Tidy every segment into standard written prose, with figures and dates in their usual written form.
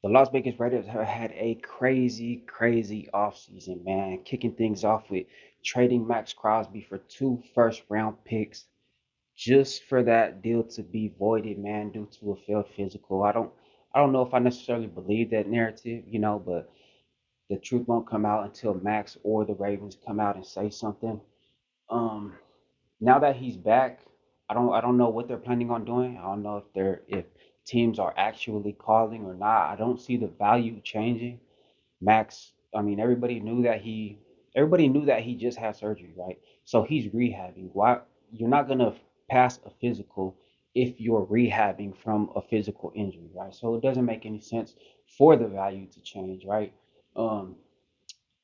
The Las Vegas Raiders have had a crazy, crazy offseason, man. Kicking things off with trading Max Crosby for two first round picks just for that deal to be voided, man, due to a failed physical. I don't know if I necessarily believe that narrative, but the truth won't come out until Max or the Ravens come out and say something. Um, Now that he's back, I don't know what they're planning on doing. I don't know if teams are actually calling or not. I don't see the value changing. Max, I mean, everybody knew that he just had surgery, right? So he's rehabbing. Why you're not gonna pass a physical if you're rehabbing from a physical injury, right? So it doesn't make any sense for the value to change, right? Um,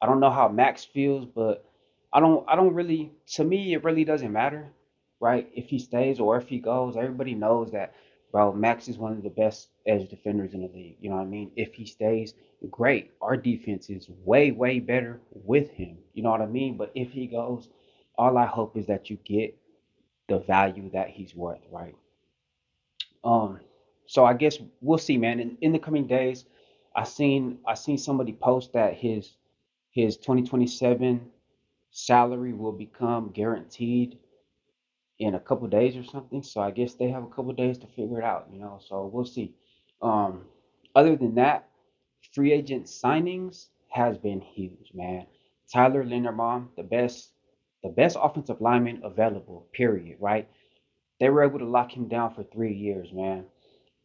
I don't know how Max feels, but I don't really to me it really doesn't matter, right? If he stays or if he goes, everybody knows that bro, Max is one of the best edge defenders in the league. You know what I mean? If he stays, great. Our defense is way, way better with him. You know what I mean? But if he goes, all I hope is that you get the value that he's worth, right? Um, so I guess we'll see, man. In the coming days, I seen somebody post that his 2027 salary will become guaranteed in a couple days or something. So I guess they have a couple days to figure it out. So we'll see. Um, Other than that, free agent signings has been huge, man. Tyler Linderbaum, the best offensive lineman available, period, right? They were able to lock him down for 3 years, man.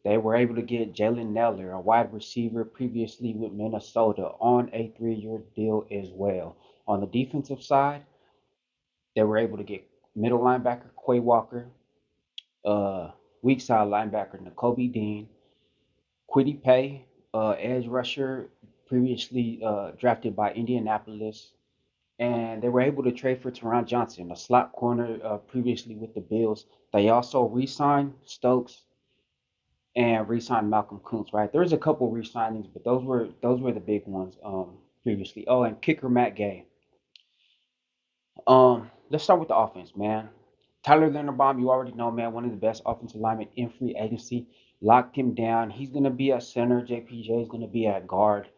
They were able to get Jalen Nailor, a wide receiver previously with Minnesota, on a 3-year deal as well. On the defensive side, they were able to get middle linebacker Quay Walker, uh, weak side linebacker N'Kobe Dean, Kwity Paye, edge rusher previously drafted by Indianapolis, and they were able to trade for Teron Johnson, a slot corner previously with the Bills. They also re-signed Stokes and re-signed Malcolm Kuntz. Right, there's a couple re-signings, but those were the big ones previously. Oh, and kicker Matt Gay. Let's start with the offense, man. Tyler Linderbaum, you already know, man, one of the best offensive linemen in free agency. Locked him down. He's gonna be at center. JPJ is gonna be at guard.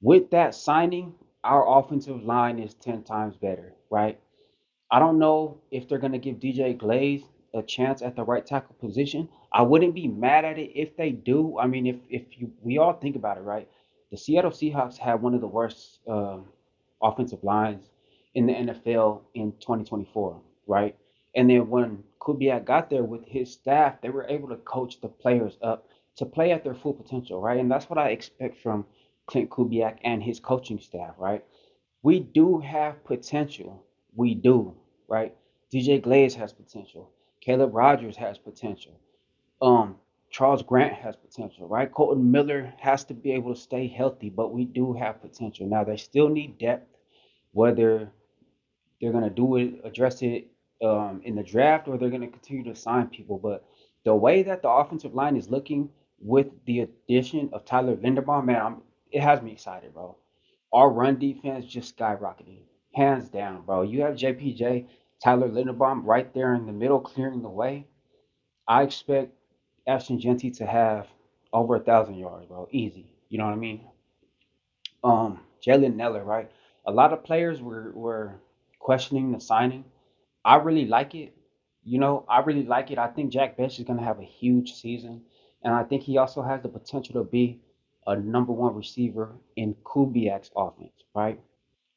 With that signing, our offensive line is 10 times better, right? I don't know if they're gonna give DJ Glaze a chance at the right tackle position. I wouldn't be mad at it if they do. I mean, we all think about it, right? The Seattle Seahawks had one of the worst offensive lines in the NFL in 2024, right? And then when Kubiak got there with his staff, they were able to coach the players up to play at their full potential, right? And that's what I expect from Clint Kubiak and his coaching staff, right? We do have potential. We do, right? DJ Glaze has potential. Caleb Rogers has potential. Um, Charles Grant has potential, right? Colton Miller has to be able to stay healthy, but we do have potential. Now they still need depth, whether they're gonna address it in the draft, or they're gonna continue to sign people. But the way that the offensive line is looking with the addition of Tyler Linderbaum, man, it has me excited, bro. Our run defense just skyrocketed, hands down, bro. You have JPJ, Tyler Linderbaum right there in the middle, clearing the way. I expect Ashton Genty to have over 1,000 yards, bro, easy. You know what I mean? Jalen Neller, right? A lot of players were questioning the signing. I really like it. I really like it. I think Jack Bech is going to have a huge season, and I think he also has the potential to be a number one receiver in Kubiak's offense, right?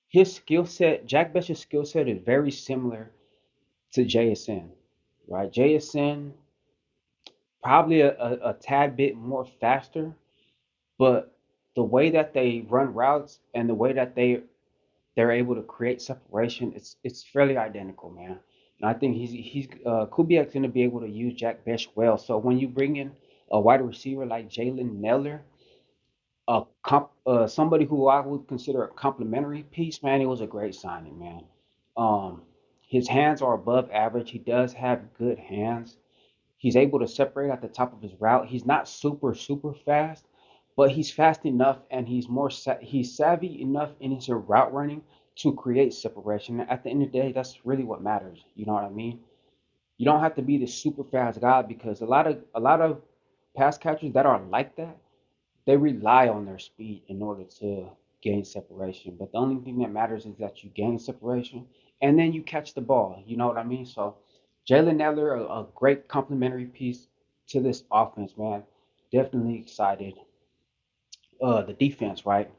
His skill set, Jack Bech's skill set is very similar to JSN, right? JSN probably a tad bit more faster, but the way that they run routes and the way that they're able to create separation, it's fairly identical, man. And I think he's Kubiak's going to be able to use Jack Bech well. So when you bring in a wide receiver like Jalen Neller, somebody who I would consider a complimentary piece, man, it was a great signing, man. Um, his hands are above average. He does have good hands. He's able to separate at the top of his route. He's not super super fast, but he's fast enough, and he's savvy enough in his route running to create separation. At the end of the day, that's really what matters. You know what I mean? You don't have to be the super fast guy, because a lot of pass catchers that are like that, they rely on their speed in order to gain separation. But the only thing that matters is that you gain separation and then you catch the ball. You know what I mean? So Jalen Nailor, a great complementary piece to this offense, man. Definitely excited. The defense, right?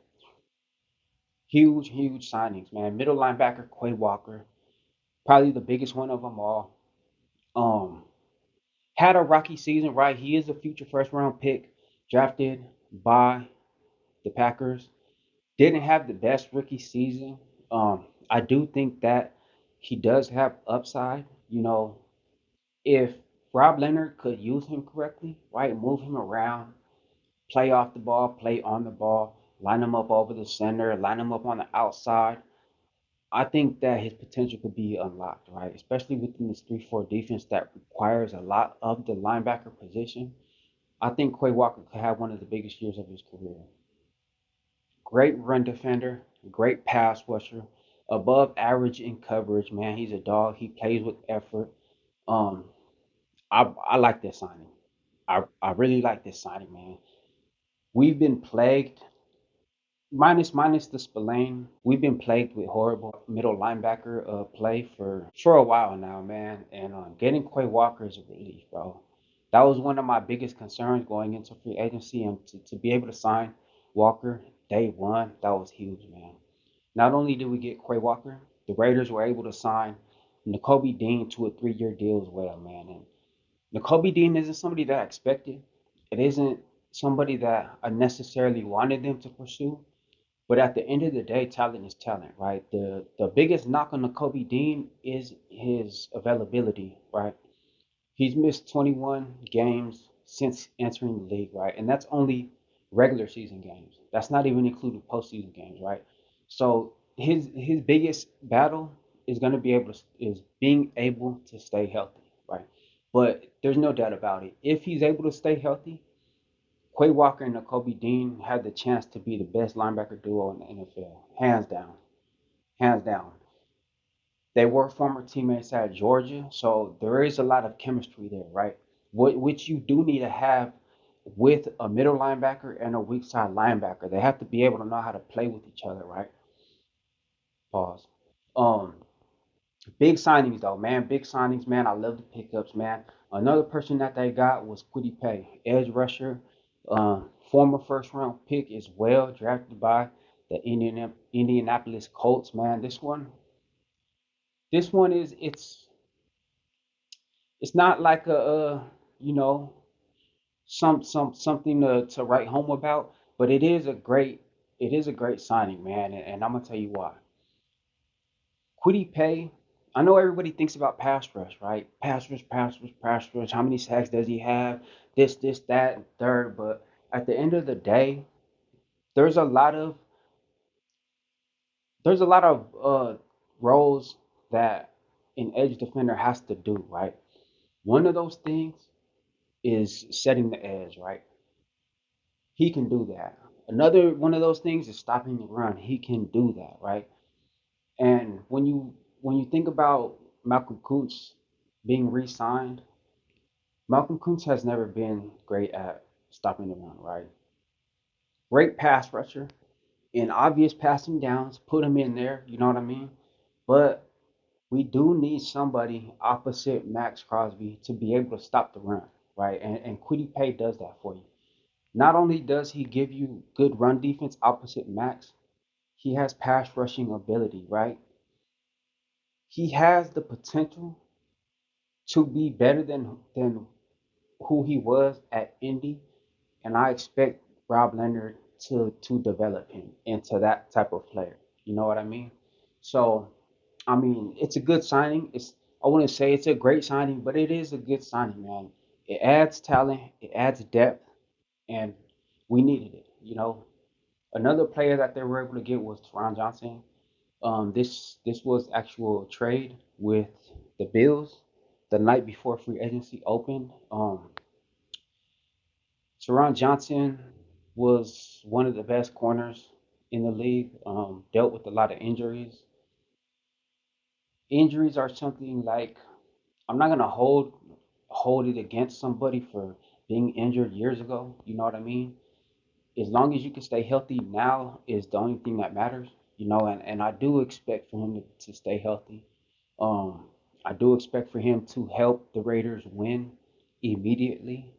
Huge, huge signings, man. Middle linebacker Quay Walker, probably the biggest one of them all. Um, had a rocky season, right? He is a future first round pick, drafted by the Packers. Didn't have the best rookie season. I do think that he does have upside. You know, if Rob Leonard could use him correctly, right, move him around, play off the ball, play on the ball, line him up over the center, line him up on the outside, I think that his potential could be unlocked, right? Especially within this 3-4 defense that requires a lot of the linebacker position. I think Quay Walker could have one of the biggest years of his career. Great run defender, great pass rusher, above average in coverage, man. He's a dog. He plays with effort. Um, I like this signing. I really like this signing, man. We've been plagued, minus the Spillane. We've been plagued with horrible middle linebacker play for a while now, man. And getting Quay Walker is a relief, bro. That was one of my biggest concerns going into free agency, and to be able to sign Walker day one, that was huge, man. Not only did we get Quay Walker, the Raiders were able to sign N'Kobe Dean to a 3-year deal as well, man. And N'Kobe Dean isn't somebody that I expected. It isn't somebody that I necessarily wanted them to pursue. But at the end of the day, talent is talent, right? The biggest knock on N'Kobe Dean is his availability, right? He's missed 21 games since entering the league, right? And that's only regular season games. That's not even including postseason games, right? So his biggest battle is going to be able to is being able to stay healthy, right? But there's no doubt about it. If he's able to stay healthy, Quay Walker and Kobe Dean had the chance to be the best linebacker duo in the NFL, hands down, hands down. They were former teammates at Georgia, so there is a lot of chemistry there, right? Which you do need to have with a middle linebacker and a weak side linebacker. They have to be able to know how to play with each other, right? Pause. Um, Big signings though, man. Big signings, man. I love the pickups, man. Another person that they got was Kwity Paye, edge rusher, former first round pick as well, drafted by the Indianapolis Colts, man. This one is it's not like you know something to write home about, but it is a great signing, man. And I'm gonna tell you why. Kwity Paye, I know everybody thinks about pass rush, right? Pass rush, pass rush, pass rush. How many sacks does he have? This, that, and third. But at the end of the day, there's a lot of roles that an edge defender has to do, right? One of those things is setting the edge, right? He can do that. Another one of those things is stopping the run. He can do that, right? And when you think about Malcolm Kuntz being re-signed, Malcolm Kuntz has never been great at stopping the run, right? Great pass rusher in obvious passing downs, put him in there, you know what I mean? But we do need somebody opposite Max Crosby to be able to stop the run, right? And Kwity Paye does that for you. Not only does he give you good run defense opposite Max, he has pass rushing ability, right? He has the potential to be better than who he was at Indy, and I expect Rob Leonard to develop him into that type of player. You know what I mean? So, I mean, it's a good signing. I wouldn't say it's a great signing, but it is a good signing, man. It adds talent, it adds depth, and we needed it. Another player that they were able to get was Teron Johnson. This was actual trade with the Bills the night before free agency opened. Teron Johnson was one of the best corners in the league. Dealt with a lot of injuries. Injuries are something like I'm not gonna hold it against somebody for being injured years ago. You know what I mean? as long as you can stay healthy now is the only thing that matters, and I do expect for him to stay healthy. Um, I do expect for him to help the Raiders win immediately.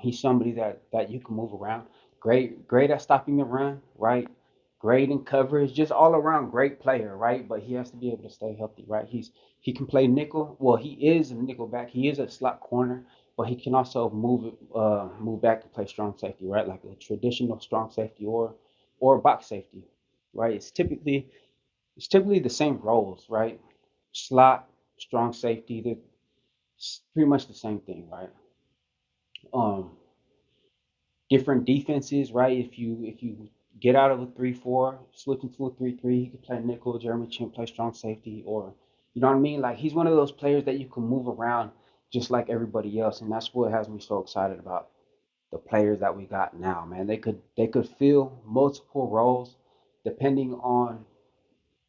He's somebody that you can move around. Great at stopping the run, right? Great in coverage, just all around great player, right? But he has to be able to stay healthy, right? He can play nickel. Well, he is a nickel back. He is a slot corner, but he can also move back and play strong safety, right? Like a traditional strong safety or box safety, right? It's typically the same roles, right? Slot, strong safety, it's pretty much the same thing, right? Um, Different defenses, right? If you get out of a 3-4, switch into a 3-3, he could play nickel. Jeremy Chin play strong safety, or you know what I mean? Like he's one of those players that you can move around just like everybody else, and that's what has me so excited about the players that we got now, man. They could fill multiple roles depending on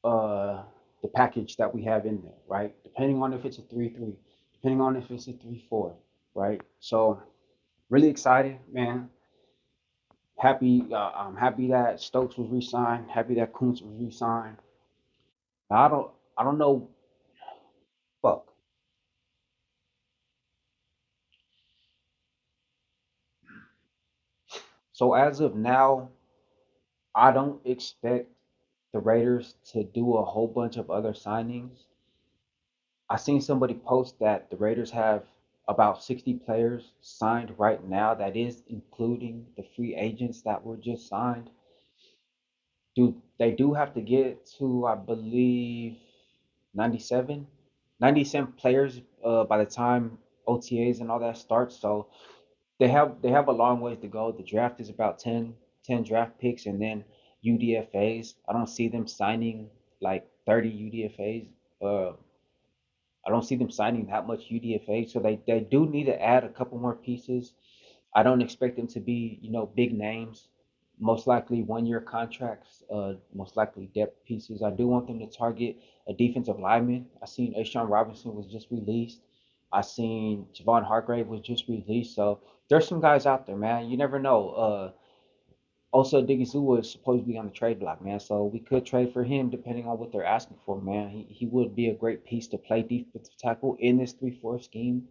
uh the package that we have in there, right? Depending on if it's a 3-3, depending on if it's a 3-4, right? So really excited, man. I'm happy that Stokes was re-signed. Happy that Kuntz was re-signed. I don't know. Fuck. So as of now, I don't expect the Raiders to do a whole bunch of other signings. I seen somebody post that the Raiders have about 60 players signed right now. That is including the free agents that were just signed. They do have to get to, I believe, 97, 97 players by the time OTAs and all that starts. So they have a long ways to go. The draft is about 10 draft picks and then UDFAs. I don't see them signing like 30 UDFAs. Uh, I don't see them signing that much UDFA. So they do need to add a couple more pieces. I don't expect them to be, big names. Most likely 1 year contracts, most likely depth pieces. I do want them to target a defensive lineman. I seen Ashawn Robinson was just released. I seen Javon Hargrave was just released. So there's some guys out there, man. You never know. Also, Diggy is supposed to be on the trade block, man. So we could trade for him depending on what they're asking for, man. He would be a great piece to play defensive tackle in this 3-4 scheme.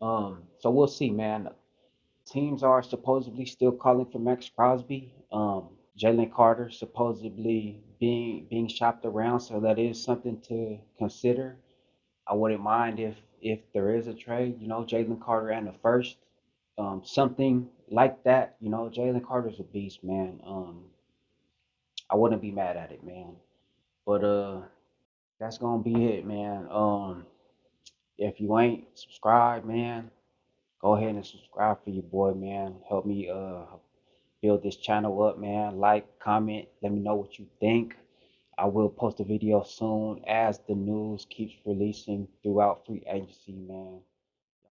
So we'll see, man. Teams are supposedly still calling for Max Crosby. Jalen Carter supposedly being shopped around, so that is something to consider. I wouldn't mind if there is a trade, Jalen Carter and the first, something like that. Jalen Carter's a beast, man. I wouldn't be mad at it, man. But that's gonna be it, man. If you ain't subscribed, man, go ahead and subscribe for your boy, man. Help me build this channel up, man. Like, comment, let me know what you think. I will post a video soon as the news keeps releasing throughout free agency, man.